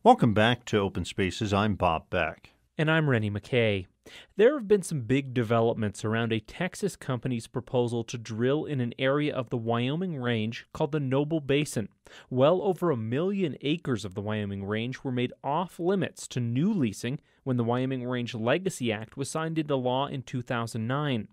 Welcome back to Open Spaces. I'm Bob Beck. And I'm Rennie McKay. There have been some big developments around a Texas company's proposal to drill in an area of the Wyoming Range called the Noble Basin. Well over 1 million acres of the Wyoming Range were made off limits to new leasing when the Wyoming Range Legacy Act was signed into law in 2009.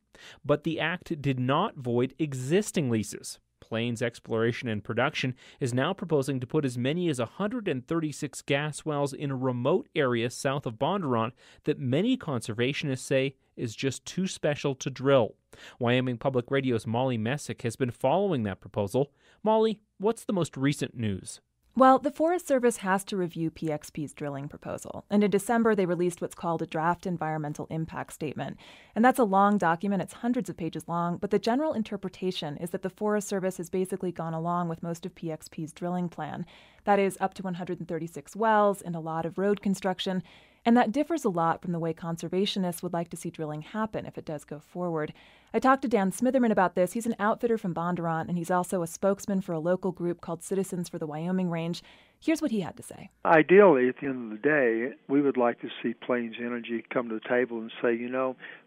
But the act did not void existing leases. Plains Exploration and Production is now proposing to put as many as 136 gas wells in a remote area south of Bondurant that many conservationists say is just too special to drill. Wyoming Public Radio's Molly Messick has been following that proposal. Molly, what's the most recent news? Well, the Forest Service has to review PXP's drilling proposal, and in December they released what's called a draft environmental impact statement. And that's a long document, it's hundreds of pages long, but the general interpretation is that the Forest Service has basically gone along with most of PXP's drilling plan. That is, up to 136 wells and a lot of road construction. And that differs a lot from the way conservationists would like to see drilling happen if it does go forward. I talked to Dan Smitherman about this. He's an outfitter from Bondurant, and he's also a spokesman for a local group called Citizens for the Wyoming Range. Here's what he had to say. Ideally, at the end of the day, we would like to see Plains Energy come to the table and say,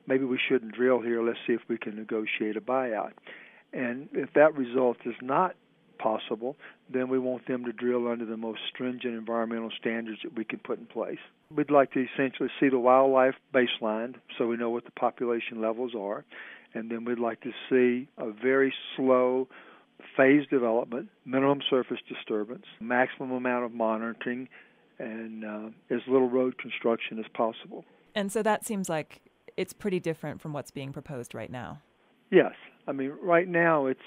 maybe we shouldn't drill here. Let's see if we can negotiate a buyout. And if that result is not possible, then we want them to drill under the most stringent environmental standards that we can put in place. We'd like to essentially see the wildlife baseline so we know what the population levels are, and then we'd like to see a very slow phased development, minimum surface disturbance, maximum amount of monitoring, and as little road construction as possible. And so that seems like it's pretty different from what's being proposed right now. Yes. Right now it's,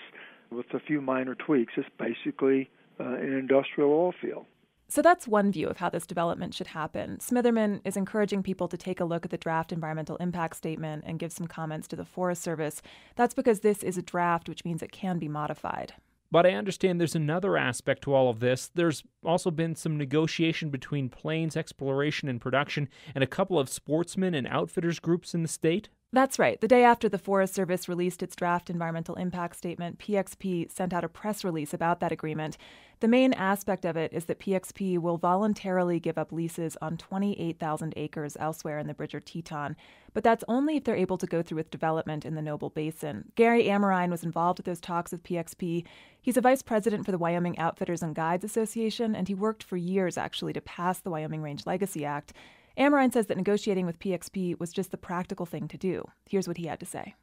with a few minor tweaks, it's basically an industrial oil field. So that's one view of how this development should happen. Smitherman is encouraging people to take a look at the draft environmental impact statement and give some comments to the Forest Service. That's because this is a draft, which means it can be modified. But I understand there's another aspect to all of this. There's also been some negotiation between Plains Exploration and Production and a couple of sportsmen and outfitters groups in the state. That's right. The day after the Forest Service released its draft environmental impact statement, PXP sent out a press release about that agreement. The main aspect of it is that PXP will voluntarily give up leases on 28,000 acres elsewhere in the Bridger Teton. But that's only if they're able to go through with development in the Noble Basin. Gary Amorine was involved with those talks with PXP. He's a vice president for the Wyoming Outfitters and Guides Association, and he worked for years, actually, to pass the Wyoming Range Legacy Act. Amorine says that negotiating with PXP was just the practical thing to do. Here's what he had to say.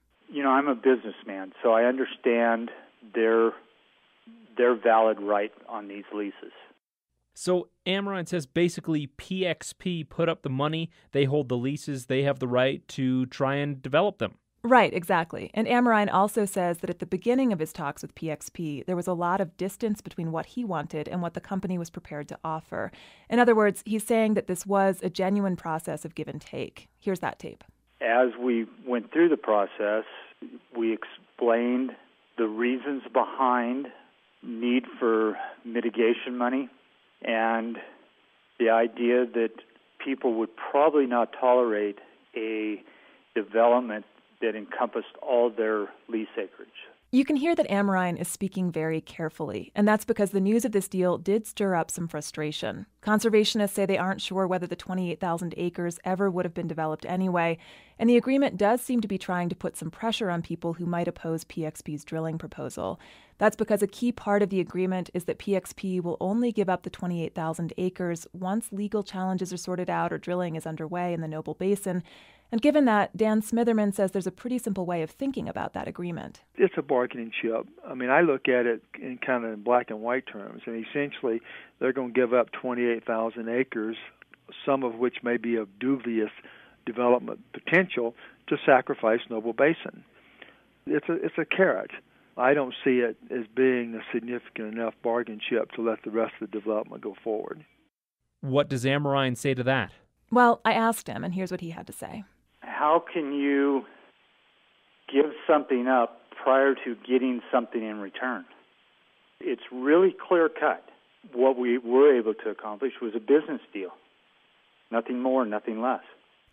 I'm a businessman, so I understand their valid right on these leases. So Amorine says basically PXP put up the money, they hold the leases, they have the right to try and develop them. Right, exactly. And Amorine also says that at the beginning of his talks with PXP, there was a lot of distance between what he wanted and what the company was prepared to offer. In other words, he's saying that this was a genuine process of give and take. Here's that tape. As we went through the process, we explained the reasons behind need for mitigation money and the idea that people would probably not tolerate a development that encompassed all their lease acreage. You can hear that Amorine is speaking very carefully, and that's because the news of this deal did stir up some frustration. Conservationists say they aren't sure whether the 28,000 acres ever would have been developed anyway, and the agreement does seem to be trying to put some pressure on people who might oppose PXP's drilling proposal. That's because a key part of the agreement is that PXP will only give up the 28,000 acres once legal challenges are sorted out or drilling is underway in the Noble Basin. And given that, Dan Smitherman says there's a pretty simple way of thinking about that agreement. It's a bargaining chip. I look at it in kind of black and white terms. And essentially, they're going to give up 28,000 acres, some of which may be of dubious development potential, to sacrifice Noble Basin. It's a carrot. I don't see it as being a significant enough bargain chip to let the rest of the development go forward. What does Amorine say to that? Well, I asked him, and here's what he had to say. How can you give something up prior to getting something in return? It's really clear-cut. What we were able to accomplish was a business deal. Nothing more, nothing less.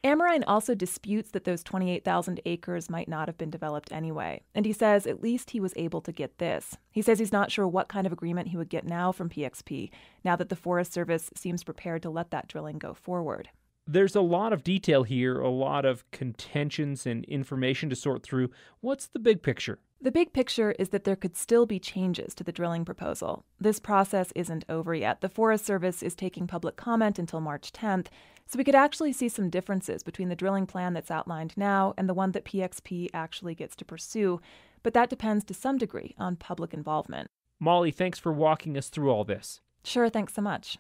Amrine also disputes that those 28,000 acres might not have been developed anyway. And he says at least he was able to get this. He says he's not sure what kind of agreement he would get now from PXP, now that the Forest Service seems prepared to let that drilling go forward. There's a lot of detail here, a lot of contentions and information to sort through. What's the big picture? The big picture is that there could still be changes to the drilling proposal. This process isn't over yet. The Forest Service is taking public comment until March 10th, so we could actually see some differences between the drilling plan that's outlined now and the one that PXP actually gets to pursue, but that depends to some degree on public involvement. Molly, thanks for walking us through all this. Sure, thanks so much.